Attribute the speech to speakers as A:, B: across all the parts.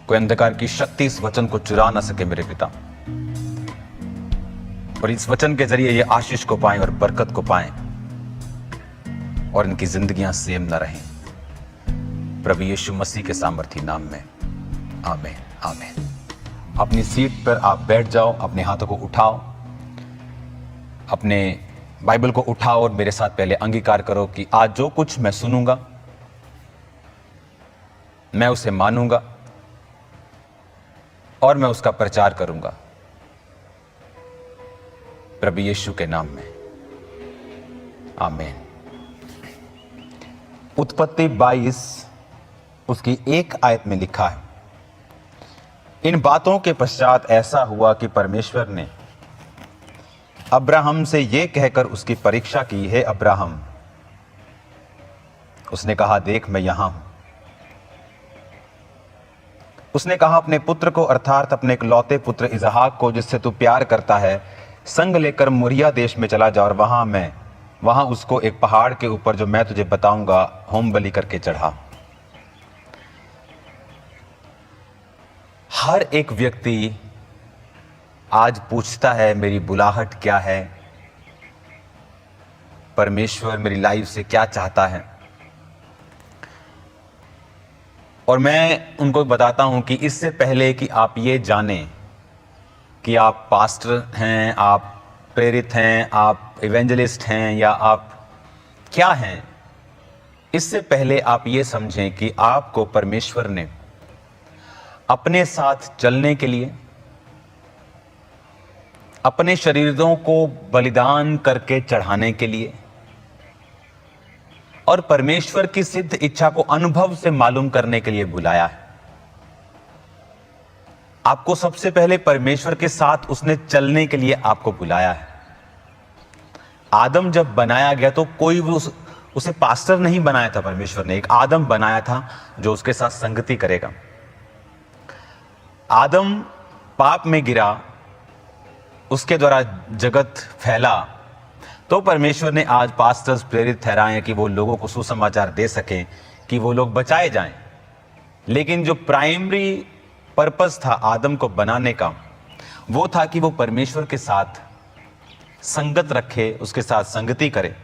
A: कोई अंधकार की शक्ति इस वचन को चुरा ना सके मेरे पिता, और इस वचन के जरिए ये आशीष को पाएं और बरकत को पाएं और इनकी जिंदगियां सेम न रहें। प्रभु यीशु मसीह के सामर्थी नाम में आमीन आमीन। अपनी सीट पर आप बैठ जाओ, अपने हाथों को उठाओ, अपने बाइबल को उठाओ और मेरे साथ पहले अंगीकार करो कि आज जो कुछ मैं सुनूंगा मैं उसे मानूंगा और मैं उसका प्रचार करूंगा प्रभु यीशु के नाम में आमीन। उत्पत्ति 22 उसकी 1 आयत में लिखा है, इन बातों के पश्चात ऐसा हुआ कि परमेश्वर ने अब्राहम से यह कहकर उसकी परीक्षा की, है अब्राहम। उसने कहा, देख मैं यहां हूं। उसने कहा, अपने पुत्र को अर्थात अपने इकलौते पुत्र इसहाक को जिससे तू प्यार करता है संग लेकर मोरिया देश में चला जा और वहां उसको एक पहाड़ के ऊपर जो मैं तुझे बताऊंगा होम बलि करके चढ़ा। हर एक व्यक्ति आज पूछता है मेरी बुलाहट क्या है, परमेश्वर मेरी लाइफ से क्या चाहता है। और मैं उनको बताता हूं कि इससे पहले कि आप ये जानें कि आप पास्टर हैं, आप प्रेरित हैं, आप इवेंजलिस्ट हैं या आप क्या हैं, इससे पहले आप ये समझें कि आपको परमेश्वर ने अपने साथ चलने के लिए अपने शरीरों को बलिदान करके चढ़ाने के लिए और परमेश्वर की सिद्ध इच्छा को अनुभव से मालूम करने के लिए बुलाया है। आपको सबसे पहले परमेश्वर के साथ उसने चलने के लिए आपको बुलाया है। आदम जब बनाया गया तो कोई उसे पास्टर नहीं बनाया था, परमेश्वर ने एक आदम बनाया था जो उसके साथ संगति करेगा। आदम पाप में गिरा, उसके द्वारा जगत फैला, तो परमेश्वर ने आज पास्टर्स प्रेरित ठहराए कि वो लोगों को सुसमाचार दे सकें कि वो लोग बचाए जाएं। लेकिन जो प्राइमरी पर्पस था आदम को बनाने का वो था कि वो परमेश्वर के साथ संगत रखे, उसके साथ संगति करे।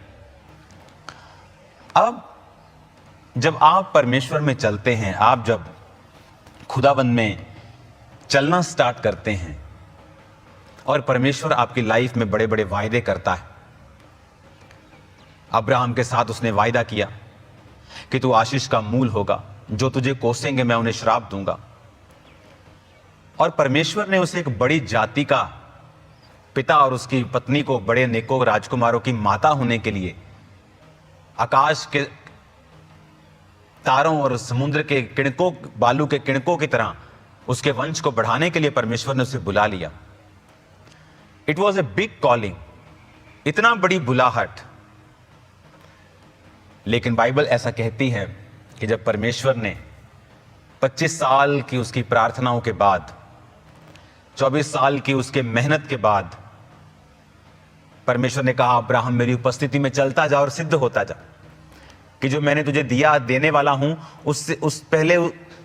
A: अब जब आप परमेश्वर में चलते हैं, आप जब खुदाबंद में चलना स्टार्ट करते हैं और परमेश्वर आपकी लाइफ में बड़े बड़े वायदे करता है। अब्राहम के साथ उसने वायदा किया कि तू आशीष का मूल होगा, जो तुझे कोसेंगे मैं उन्हें श्राप दूंगा। और परमेश्वर ने उसे एक बड़ी जाति का पिता और उसकी पत्नी को बड़े नेकों राजकुमारों की माता होने के लिए आकाश के तारों और समुद्र के किणकों, बालू के किणकों की तरह उसके वंश को बढ़ाने के लिए परमेश्वर ने उसे बुला लिया। It was a big calling, इतना बड़ी बुलाहट। लेकिन बाइबल ऐसा कहती है कि जब परमेश्वर ने 25 साल की उसकी प्रार्थनाओं के बाद, 24 साल की उसके मेहनत के बाद परमेश्वर ने कहा, अब्राहम मेरी उपस्थिति में चलता जा और सिद्ध होता जा कि जो मैंने तुझे दिया देने वाला हूं उससे पहले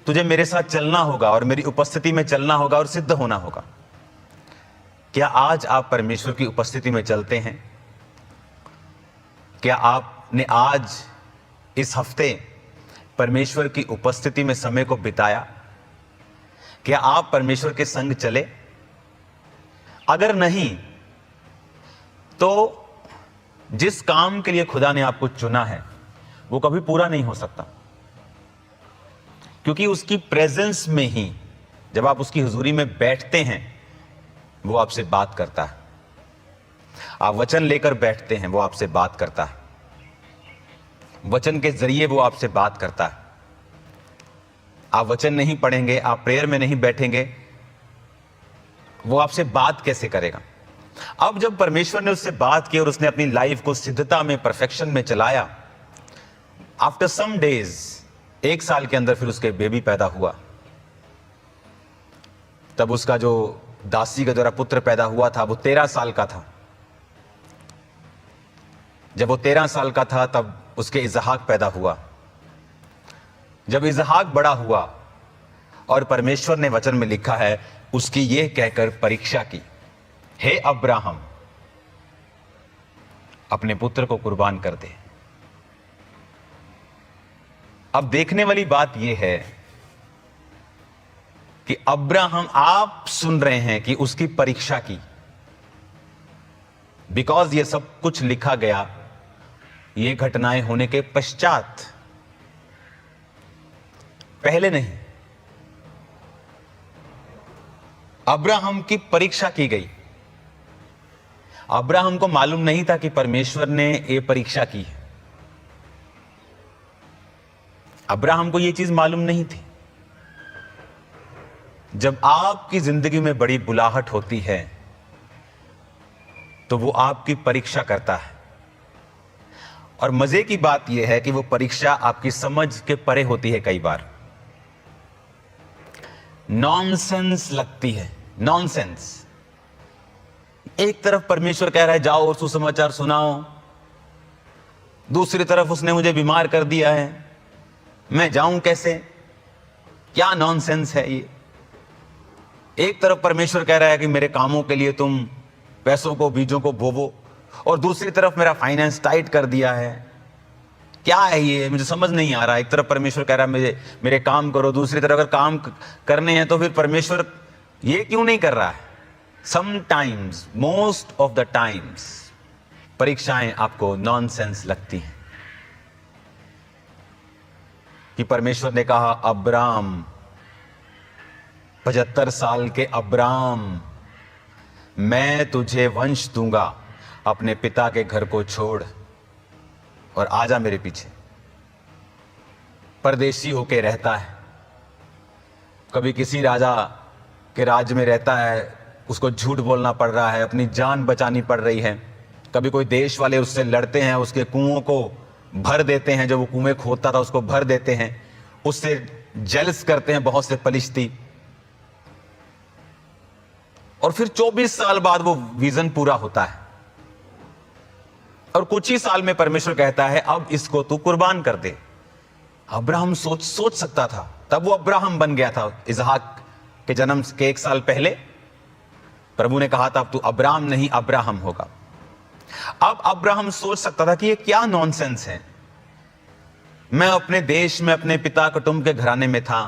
A: तुझे मेरे साथ चलना होगा और मेरी उपस्थिति में चलना होगा और सिद्ध होना होगा। क्या आज आप परमेश्वर की उपस्थिति में चलते हैं? क्या आपने आज इस हफ्ते परमेश्वर की उपस्थिति में समय को बिताया? क्या आप परमेश्वर के संग चले? अगर नहीं तो जिस काम के लिए खुदा ने आपको चुना है वो कभी पूरा नहीं हो सकता, क्योंकि उसकी प्रेजेंस में ही जब आप उसकी हुजूरी में बैठते हैं वो आपसे बात करता है। आप वचन लेकर बैठते हैं, वो आपसे बात करता है। वचन के जरिए वो आपसे बात करता है। आप वचन नहीं पढ़ेंगे, आप प्रेयर में नहीं बैठेंगे, वो आपसे बात कैसे करेगा? अब जब परमेश्वर ने उससे बात की और उसने अपनी लाइफ को सिद्धता में, परफेक्शन में चलाया, आफ्टर सम डेज, 1 साल के अंदर फिर उसके बेबी पैदा हुआ। तब उसका जो दासी के द्वारा पुत्र पैदा हुआ था वो 13 साल का था। जब वो 13 साल का था तब उसके इसहाक पैदा हुआ। जब इसहाक बड़ा हुआ और परमेश्वर ने वचन में लिखा है उसकी यह कहकर परीक्षा की, हे अब्राहम अपने पुत्र को कुर्बान कर दे। अब देखने वाली बात यह है कि अब्राहम, आप सुन रहे हैं कि उसकी परीक्षा की, बिकॉज ये सब कुछ लिखा गया ये घटनाएं होने के पश्चात, पहले नहीं। अब्राहम की परीक्षा की गई। अब्राहम को मालूम नहीं था कि परमेश्वर ने ये परीक्षा की है। अब्राहम को यह चीज मालूम नहीं थी। जब आपकी जिंदगी में बड़ी बुलाहट होती है तो वो आपकी परीक्षा करता है, और मजे की बात यह है कि वो परीक्षा आपकी समझ के परे होती है। कई बार नॉनसेंस लगती है, नॉनसेंस। एक तरफ परमेश्वर कह रहा है जाओ और सुसमाचार सुनाओ, दूसरी तरफ उसने मुझे बीमार कर दिया है, मैं जाऊं कैसे? क्या नॉनसेंस है ये। एक तरफ परमेश्वर कह रहा है कि मेरे कामों के लिए तुम पैसों को, बीजों को बोवो, और दूसरी तरफ मेरा फाइनेंस टाइट कर दिया है। क्या है ये, मुझे समझ नहीं आ रहा। एक तरफ परमेश्वर कह रहा है मेरे काम करो, दूसरी तरफ अगर काम करने हैं तो फिर परमेश्वर ये क्यों नहीं कर रहा है? Sometimes, most of the times परीक्षाएं आपको नॉनसेंस लगती हैं। कि परमेश्वर ने कहा अब्राम, 75 साल के अब्राम, मैं तुझे वंश दूंगा, अपने पिता के घर को छोड़ और आजा मेरे पीछे। परदेशी होके रहता है, कभी किसी राजा के राज्य में रहता है, उसको झूठ बोलना पड़ रहा है, अपनी जान बचानी पड़ रही है। कभी कोई देश वाले उससे लड़ते हैं, उसके कुओं को भर देते हैं, जो वो कुएं खोदता था उसको भर देते हैं, उससे जेलस करते हैं बहुत से पलिश्ती, और फिर 24 साल बाद वो विजन पूरा होता है और कुछ ही साल में परमेश्वर कहता है अब इसको तू कुर्बान कर दे। अब्राहम सोच सकता था, तब वो अब्राहम बन गया था। इसहाक के जन्म के 1 साल पहले प्रभु ने कहा था अब तू अब्राहम नहीं अब्राहम होगा। अब अब्राहम सोच सकता था कि ये क्या नॉनसेंस है। मैं अपने देश में अपने पिता कुटुंब के घराने में था,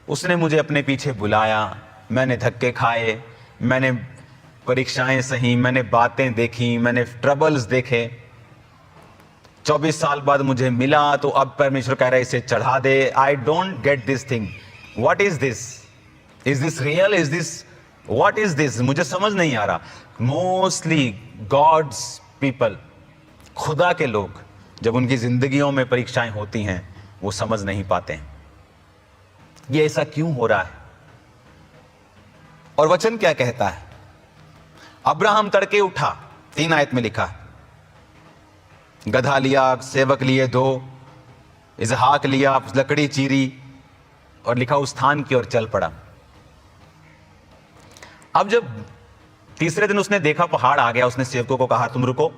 A: उसने मुझे अपने पीछे बुलाया, मैंने धक्के खाए, मैंने परीक्षाएं सही, मैंने बातें देखी, मैंने ट्रबल्स देखे। 24 साल बाद मुझे मिला तो अब परमेश्वर कह रहा है इसे चढ़ा दे। I don't get this thing, what is this, is this real, is this, what is this, मुझे समझ नहीं आ रहा। मोस्टली गॉड्स पीपल, खुदा के लोग, जब उनकी जिंदगियों में परीक्षाएं होती हैं वो समझ नहीं पाते हैं ये ऐसा क्यों हो रहा है। और वचन क्या कहता है? अब्राहम तड़के उठा, 3 आयत में लिखा, गधा लिया, सेवक लिए 2, इसहाक लिया, लकड़ी चीरी, और लिखा उस स्थान की ओर चल पड़ा। अब जब तीसरे दिन उसने देखा पहाड़ आ गया, उसने सेवकों को कहा तुम रुको,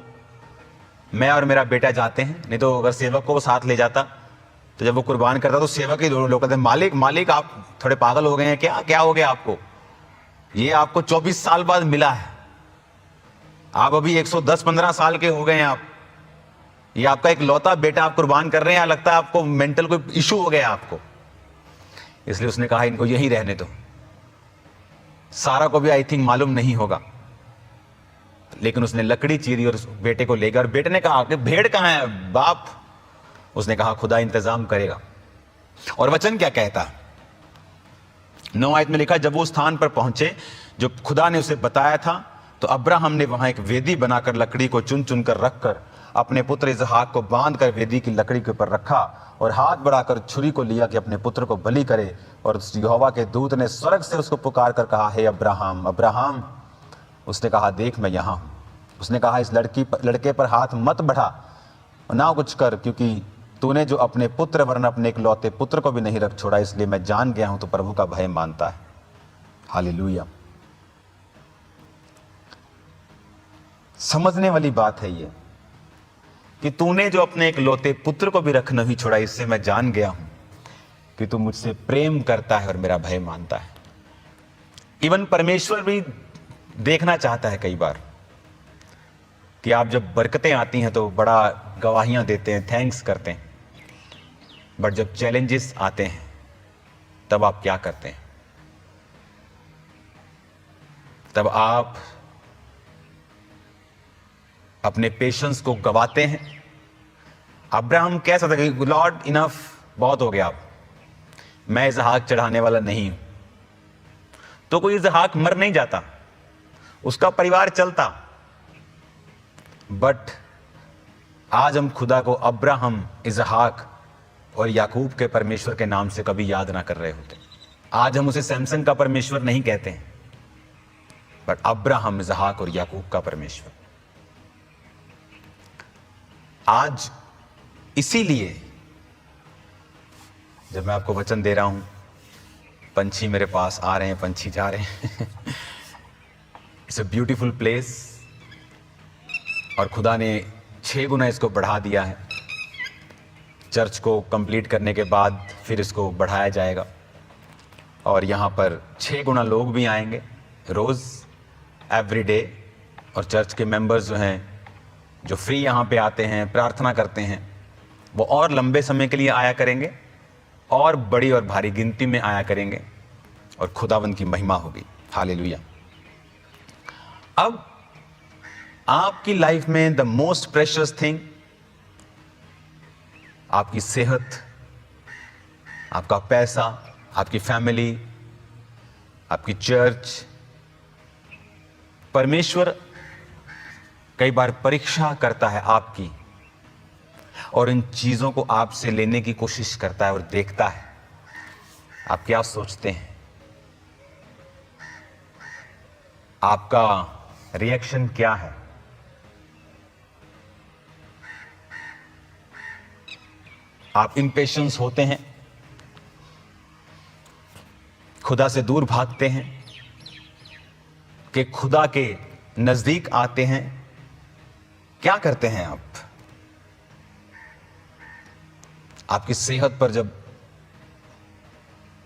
A: मैं और मेरा बेटा जाते हैं। नहीं तो अगर सेवक को वो साथ ले जाता तो जब वो कुर्बान करता तो सेवक ही लोग कहते मालिक मालिक आप थोड़े पागल हो गए हैं क्या, क्या हो गया आपको? ये आपको 24 साल बाद मिला है, आप अभी 110-15 साल के हो गए हैं, आप ये आपका एक लौता बेटा आप कुर्बान कर रहे हैं, लगता है आपको मेंटल कोई इशू हो गया आपको। इसलिए उसने कहा इनको यही रहने दो। सारा को भी आई थिंक मालूम नहीं होगा, लेकिन उसने लकड़ी चीरी और उस बेटे को ले गया। और बेटे ने कहा कि भेड़ कहां है बाप? उसने कहा खुदा इंतजाम करेगा। और वचन क्या कहता? 9 आयत में लिखा, जब वो स्थान पर पहुंचे जो खुदा ने उसे बताया था तो अब्राहम ने वहां एक वेदी बनाकर लकड़ी को चुन चुन कर रखकर अपने पुत्र इसहाक को बांध कर वेदी की लकड़ी के ऊपर रखा और हाथ बढ़ाकर छुरी को लिया कि अपने पुत्र को बलि करे। और यहोवा के दूत ने स्वर्ग से उसको पुकार कर कहा, हे अब्राहम अब्राहम। उसने कहा देख मैं यहाँ हूँ। उसने कहा इस लड़के पर हाथ मत बढ़ा, ना कुछ कर, क्योंकि तूने जो अपने पुत्र वरन अपने इकलौते पुत्र को भी नहीं रख छोड़ा, इसलिए मैं जान गया हूं तो प्रभु का भय मानता है। हालेलुया। समझने वाली बात है ये कि तूने जो अपने इकलौते पुत्र को भी रख नहीं छोड़ा, इससे मैं जान गया हूं कि तू मुझसे प्रेम करता है और मेरा भय मानता है। इवन परमेश्वर भी देखना चाहता है कई बार कि आप जब बरकतें आती हैं तो बड़ा गवाहियां देते हैं, थैंक्स करते हैं, बट जब चैलेंजेस आते हैं तब आप क्या करते हैं? तब आप अपने पेशेंस को गवाते हैं। अब्राहम कह सकता है कि लॉर्ड इनफ, बहुत हो गया, अब मैं इसहाक चढ़ाने वाला नहीं हूं। तो कोई इसहाक मर नहीं जाता, उसका परिवार चलता। बट आज हम खुदा को अब्राहम, इसहाक और याकूब के परमेश्वर के नाम से कभी याद ना कर रहे होते। आज हम उसे सैमसन का परमेश्वर नहीं कहते हैं, बट अब्राहम, इसहाक और याकूब का परमेश्वर। आज इसीलिए जब मैं आपको वचन दे रहा हूं, पंछी मेरे पास आ रहे हैं, पंछी जा रहे हैं। इट्स अ ब्यूटीफुल प्लेस, और खुदा ने 6 गुना इसको बढ़ा दिया है। चर्च को कंप्लीट करने के बाद फिर इसको बढ़ाया जाएगा, और यहाँ पर 6 गुना लोग भी आएंगे रोज़, एवरी डे। और चर्च के मेंबर्स जो हैं, जो फ्री यहाँ पे आते हैं, प्रार्थना करते हैं, वो और लंबे समय के लिए आया करेंगे, और बड़ी और भारी गिनती में आया करेंगे, और खुदावंद की महिमा होगी। हालेलुया। अब आपकी लाइफ में द मोस्ट प्रेशियस थिंग आपकी सेहत, आपका पैसा, आपकी फैमिली, आपकी चर्च। परमेश्वर कई बार परीक्षा करता है आपकी, और इन चीजों को आपसे लेने की कोशिश करता है और देखता है आप क्या सोचते हैं, आपका रिएक्शन क्या है। आप इम्पेशेंस होते हैं, खुदा से दूर भागते हैं, कि खुदा के नजदीक आते हैं। क्या करते हैं आप? आपकी सेहत पर जब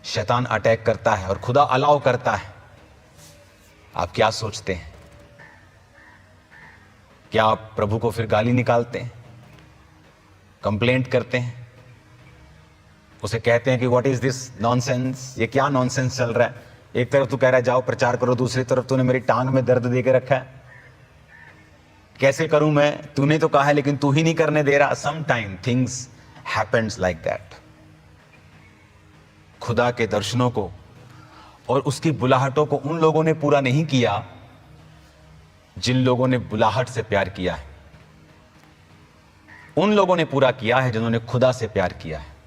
A: शैतान अटैक करता है और खुदा अलाउ करता है, आप क्या सोचते हैं? क्या आप प्रभु को फिर गाली निकालते हैं, कंप्लेंट करते हैं, उसे कहते हैं कि व्हाट इज दिस नॉनसेंस, ये क्या नॉनसेंस चल रहा है? एक तरफ तू कह रहा है जाओ प्रचार करो, दूसरी तरफ तूने मेरी टांग में दर्द दे के रखा है, कैसे करूं मैं? तूने तो कहा है लेकिन तू ही नहीं करने दे रहा। Some time things happens like that. खुदा के दर्शनों को और उसकी बुलाहटों को उन लोगों ने पूरा नहीं किया जिन लोगों ने बुलाहट से प्यार किया है। उन लोगों ने पूरा किया है जिन्होंने खुदा से प्यार किया है।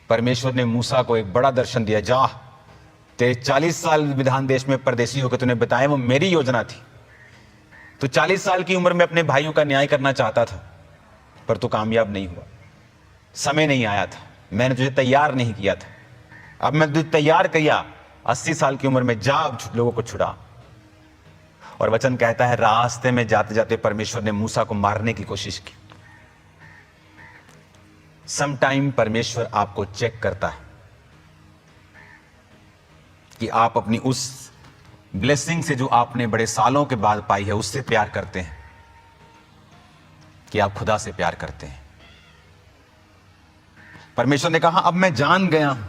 A: परमेश्वर ने मूसा को एक बड़ा दर्शन दिया, जा तेरे 40 साल विधान देश में परदेशी होकर तूने बताया, वो मेरी योजना थी। तो 40 साल की उम्र में अपने भाइयों का न्याय करना चाहता था, पर तू कामयाब नहीं हुआ, समय नहीं आया था, मैंने तुझे तैयार नहीं किया था। अब मैं तुझे तैयार किया 80 साल की उम्र में, जा लोगों को छुड़ा। और वचन कहता है रास्ते में जाते जाते परमेश्वर ने मूसा को मारने की कोशिश की। समटाइम परमेश्वर आपको चेक करता है कि आप अपनी उस ब्लेसिंग से जो आपने बड़े सालों के बाद पाई है उससे प्यार करते हैं, कि आप खुदा से प्यार करते हैं। परमेश्वर ने कहा अब मैं जान गया हूं,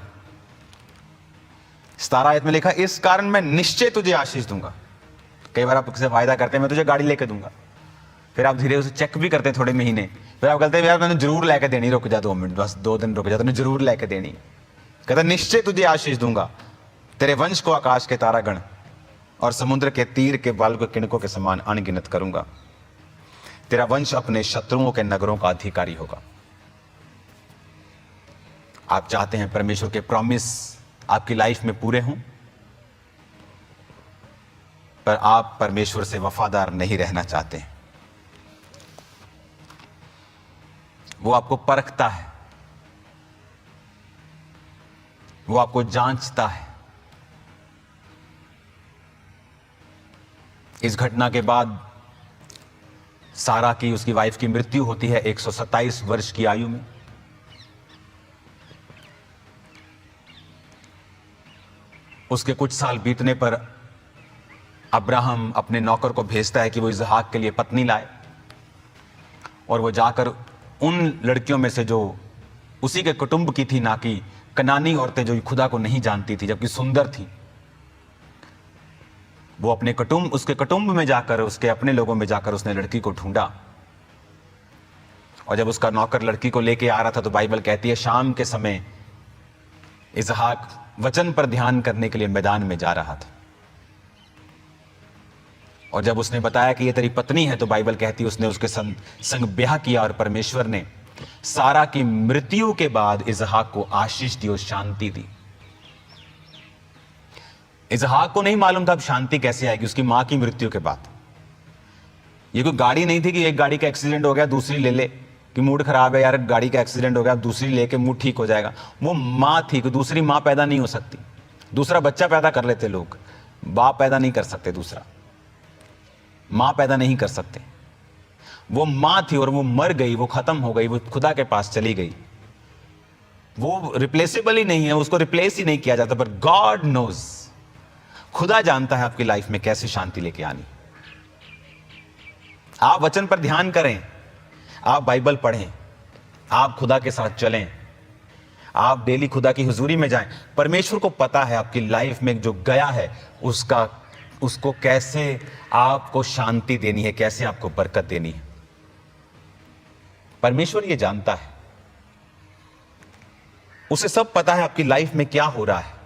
A: 17 आयत में लिखा, इस कारण मैं निश्चय तुझे आशीष दूंगा। कई बार आप किसी वायदा करते हैं मैं तुझे गाड़ी लेके दूंगा, फिर आप धीरे उसे चेक भी करते हैं थोड़े महीने, फिर आप कहते हैं यार मैंने जरूर लेके देनी, रुक जा 2 मिनट, बस 2 दिन रुक जा, तूने जरूर लेके देनी। कहता निश्चय तुझे आशीष दूंगा, तेरे वंश को आकाश के तारागण और समुद्र के तीर के बाल को किणकों के समान अनगिनत करूंगा। तेरा वंश अपने शत्रुओं के नगरों का अधिकारी होगा। आप चाहते हैं परमेश्वर के प्रॉमिस आपकी लाइफ में पूरे हों, पर आप परमेश्वर से वफादार नहीं रहना चाहते हैं। वो आपको परखता है, वो आपको जांचता है। इस घटना के बाद सारा की, उसकी वाइफ की मृत्यु होती है 127 वर्ष की आयु में। उसके कुछ साल बीतने पर अब्राहम अपने नौकर को भेजता है कि वो इसहाक के लिए पत्नी लाए, और वो जाकर उन लड़कियों में से जो उसी के कुटुंब की थी, ना कि कनानी औरतें जो खुदा को नहीं जानती थी जबकि सुंदर थी, वो अपने उसके कुटुंब में जाकर, उसके अपने लोगों में जाकर उसने लड़की को ढूंढा। और जब उसका नौकर लड़की को लेके आ रहा था तो बाइबल कहती है शाम के समय इसहाक वचन पर ध्यान करने के लिए मैदान में जा रहा था। और जब उसने बताया कि ये तेरी पत्नी है तो बाइबल कहती है उसने उसके संग ब्याह किया, और परमेश्वर ने सारा की मृत्यु के बाद इसहाक को आशीष दी और शांति दी। इसहाक को नहीं मालूम था अब शांति कैसे आएगी उसकी मां की मृत्यु के बाद। ये कोई गाड़ी नहीं थी कि एक गाड़ी का एक्सीडेंट हो गया दूसरी ले ले, कि मूड खराब है यार, गाड़ी का एक्सीडेंट हो गया, अब दूसरी लेके मूड ठीक हो जाएगा। वो माँ थी कि दूसरी माँ पैदा नहीं हो सकती। दूसरा बच्चा पैदा कर लेते लोग, बाप पैदा नहीं कर सकते, दूसरा माँ पैदा नहीं कर सकते। वो माँ थी और वो मर गई, वो खत्म हो गई, वो खुदा के पास चली गई। वो रिप्लेसेबल ही नहीं है, उसको रिप्लेस ही नहीं किया जाता। पर गॉड नोज, खुदा जानता है आपकी लाइफ में कैसे शांति लेके आनी। आप वचन पर ध्यान करें, आप बाइबल पढ़ें, आप खुदा के साथ चलें, आप डेली खुदा की हुजूरी में जाएं। परमेश्वर को पता है आपकी लाइफ में जो गया है उसको कैसे आपको शांति देनी है, कैसे आपको बरकत देनी है। परमेश्वर ये जानता है, उसे सब पता है आपकी लाइफ में क्या हो रहा है।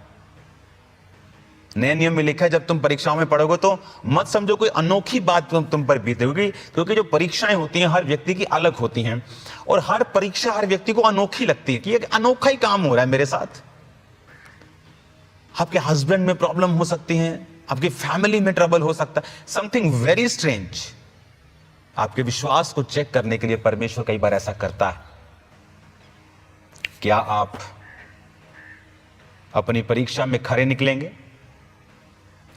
A: नए नियम में लिखा है जब तुम परीक्षाओं में पढ़ोगे तो मत समझो कोई अनोखी बात तुम पर बीतेगी, क्योंकि जो परीक्षाएं होती हैं हर व्यक्ति की अलग होती हैं, और हर परीक्षा हर व्यक्ति को अनोखी लगती है कि ये अनोखा ही काम हो रहा है मेरे साथ। आपके हस्बैंड में प्रॉब्लम हो सकती है, आपकी फैमिली में ट्रबल हो सकता है, समथिंग वेरी स्ट्रेंज। आपके विश्वास को चेक करने के लिए परमेश्वर कई बार ऐसा करता है। क्या आप अपनी परीक्षा में खरे निकलेंगे?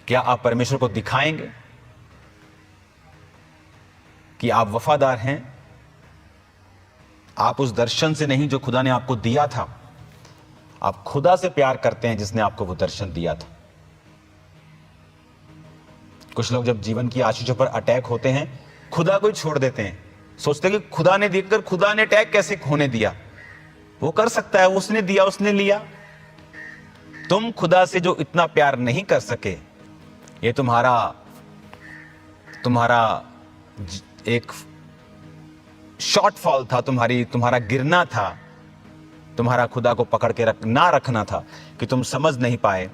A: क्या आप परमेश्वर को दिखाएंगे कि आप वफादार हैं? आप उस दर्शन से नहीं जो खुदा ने आपको दिया था, आप खुदा से प्यार करते हैं जिसने आपको वो दर्शन दिया था। कुछ लोग जब जीवन की आशीषों पर अटैक होते हैं खुदा को ही छोड़ देते हैं, सोचते हैं कि खुदा ने देखकर खुदा ने अटैक कैसे होने दिया। वो कर सकता है, उसने दिया, उसने लिया। तुम खुदा से जो इतना प्यार नहीं कर सके, ये तुम्हारा एक शॉर्टफॉल था, तुम्हारा गिरना था, तुम्हारा खुदा को पकड़ के ना रखना था कि तुम समझ नहीं पाए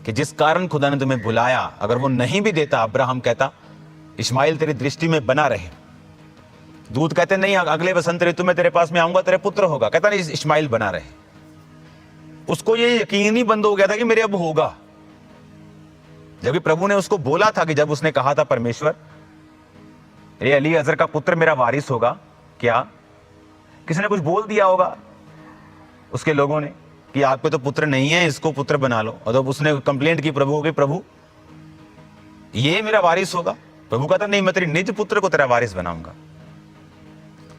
A: कि जिस कारण खुदा ने तुम्हें बुलाया, अगर वो नहीं भी देता, अब्राहम कहता इस्माइल तेरी दृष्टि में बना रहे। दूत कहते नहीं अगले वसंत ऋतु में तेरे पास में आऊंगा, तेरे पुत्र होगा, कहता नहीं इस्माइल बना रहे। उसको ये यकीन ही बंद हो गया था कि मेरे अब होगा, जबकि प्रभु ने उसको बोला था कि जब उसने कहा था परमेश्वर ये अली अजर का पुत्र मेरा वारिस होगा, क्या किसी ने कुछ बोल दिया होगा उसके लोगों ने कि आपके तो पुत्र नहीं है, इसको पुत्र बना लो। और जब उसने कंप्लेंट की प्रभु की, प्रभु ये मेरा वारिस होगा, प्रभु कहता नहीं मैं तेरे निज पुत्र को तेरा वारिस बनाऊंगा।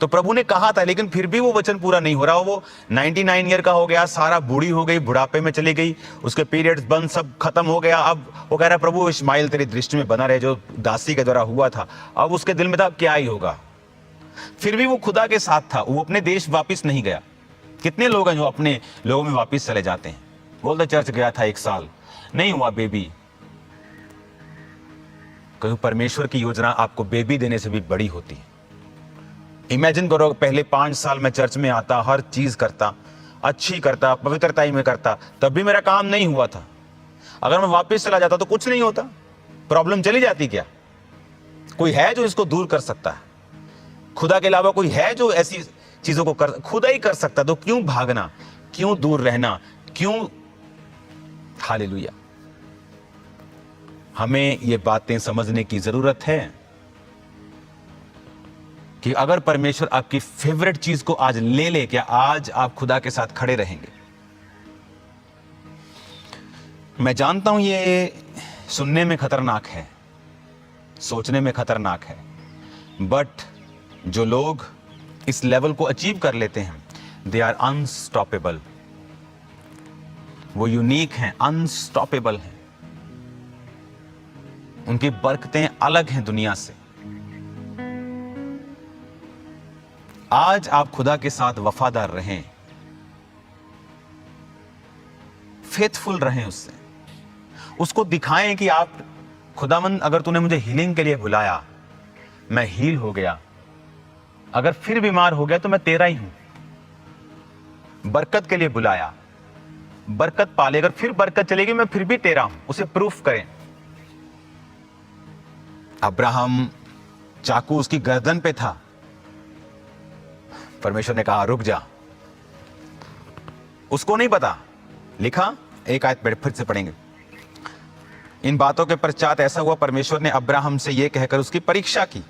A: तो प्रभु ने कहा था, लेकिन फिर भी वो वचन पूरा नहीं हो रहा। वो 99 ईयर का हो गया, सारा बूढ़ी हो गई, बुढ़ापे में चली गई, उसके पीरियड्स बंद, सब खत्म हो गया। अब वो कह रहा है प्रभु इस्माइल तेरी दृष्टि में बना रहे, जो दासी के द्वारा हुआ था। अब उसके दिल में था अब क्या ही होगा। फिर भी वो खुदा के साथ था, वो अपने देश वापिस नहीं गया। कितने लोग हैं जो अपने लोगों में वापिस चले जाते हैं, बोलते चर्च गया था 1 साल, नहीं हुआ बेबी। क्योंकि परमेश्वर की योजना आपको बेबी देने से भी बड़ी होती है। इमेजिन करो पहले 5 साल मैं चर्च में आता, हर चीज करता, अच्छी करता, पवित्रताई में करता, तब भी मेरा काम नहीं हुआ था। अगर मैं वापस चला जाता तो कुछ नहीं होता, प्रॉब्लम चली जाती। क्या कोई है जो इसको दूर कर सकता है? खुदा के अलावा कोई है जो ऐसी चीजों को खुदा ही कर सकता। तो क्यों भागना, क्यों दूर रहना, क्यों? हालेलुया। हमें ये बातें समझने की जरूरत है कि अगर परमेश्वर आपकी फेवरेट चीज को आज ले ले, क्या आज आप खुदा के साथ खड़े रहेंगे? मैं जानता हूं ये सुनने में खतरनाक है, सोचने में खतरनाक है, बट जो लोग इस लेवल को अचीव कर लेते हैं, दे आर अनस्टॉपेबल। वो यूनिक हैं, अनस्टॉपेबल हैं, उनकी बरकतें अलग हैं दुनिया से। आज आप खुदा के साथ वफादार रहें, फेथफुल रहें उससे, उसको दिखाएं कि आप खुदावंद, अगर तूने मुझे हीलिंग के लिए बुलाया, मैं हील हो गया, अगर फिर बीमार हो गया तो मैं तेरा ही हूं। बरकत के लिए बुलाया, बरकत पाले, अगर फिर बरकत चलेगी मैं फिर भी तेरा हूं, उसे प्रूफ करें। अब्राहम, चाकू उसकी गर्दन पे था, परमेश्वर ने कहा रुक जा। उसको नहीं पता, लिखा एक आयत फिर से पढ़ेंगे। इन बातों के पश्चात ऐसा हुआ, परमेश्वर ने अब्राहम से यह कहकर उसकी परीक्षा की।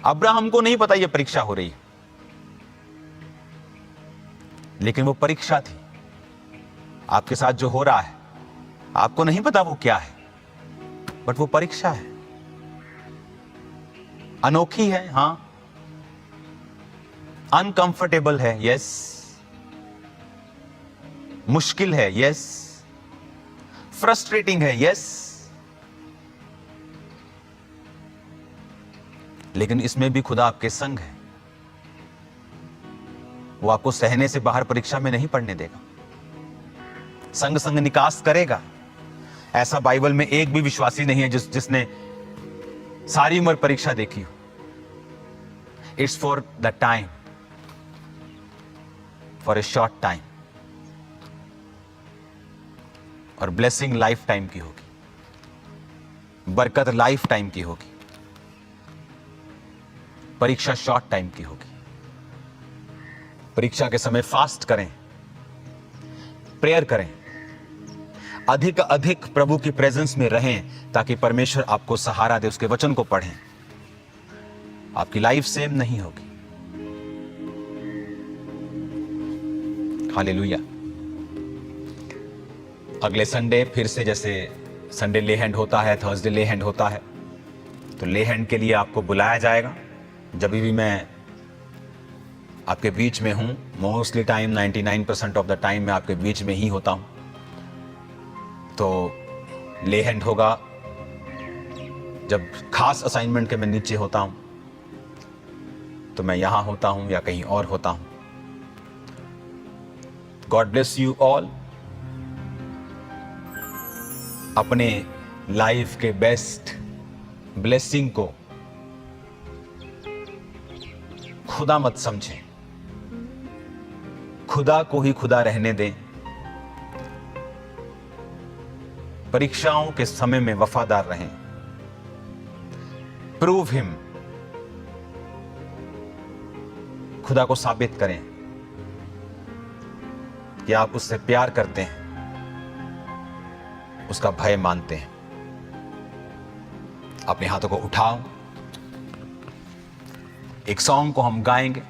A: अब्राहम को नहीं पता यह परीक्षा हो रही, लेकिन वो परीक्षा थी। आपके साथ जो हो रहा है आपको नहीं पता वो क्या है, बट वो परीक्षा है। अनोखी है, हां, अनकंफर्टेबल है, यस, मुश्किल है, यस, फ्रस्ट्रेटिंग है, यस, लेकिन इसमें भी खुदा आपके संग है। वो आपको सहने से बाहर परीक्षा में नहीं पढ़ने देगा, संग संग निकास करेगा। ऐसा बाइबल में एक भी विश्वासी नहीं है जिसने सारी उम्र परीक्षा देखी हो। It's for the time, for a short time, और ब्लेसिंग लाइफ टाइम की होगी, बरकत लाइफ टाइम की होगी, परीक्षा शॉर्ट टाइम की होगी। परीक्षा के समय फास्ट करें, प्रेयर करें, अधिक अधिक प्रभु की प्रेजेंस में रहें, ताकि परमेश्वर आपको सहारा दे, उसके वचन को पढ़ें। आपकी लाइफ सेम नहीं होगी। हालेलुया। अगले संडे फिर से, जैसे संडे ले हैंड होता है, थर्सडे ले हैंड होता है, तो ले हैंड के लिए आपको बुलाया जाएगा। जब भी मैं आपके बीच में हूं, mostly time 99% of the time मैं आपके बीच में ही होता हूं, तो ले हैंड होगा। जब खास असाइनमेंट के मैं नीचे होता हूं तो मैं यहां होता हूं या कहीं और होता हूं। God bless you all. अपने लाइफ के बेस्ट ब्लेसिंग को खुदा मत समझें, खुदा को ही खुदा रहने दें। परीक्षाओं के समय में वफादार रहें। प्रूव हिम, खुदा को साबित करें कि आप उससे प्यार करते हैं, उसका भय मानते हैं। अपने हाथों को उठाओ, एक सॉन्ग को हम गाएंगे।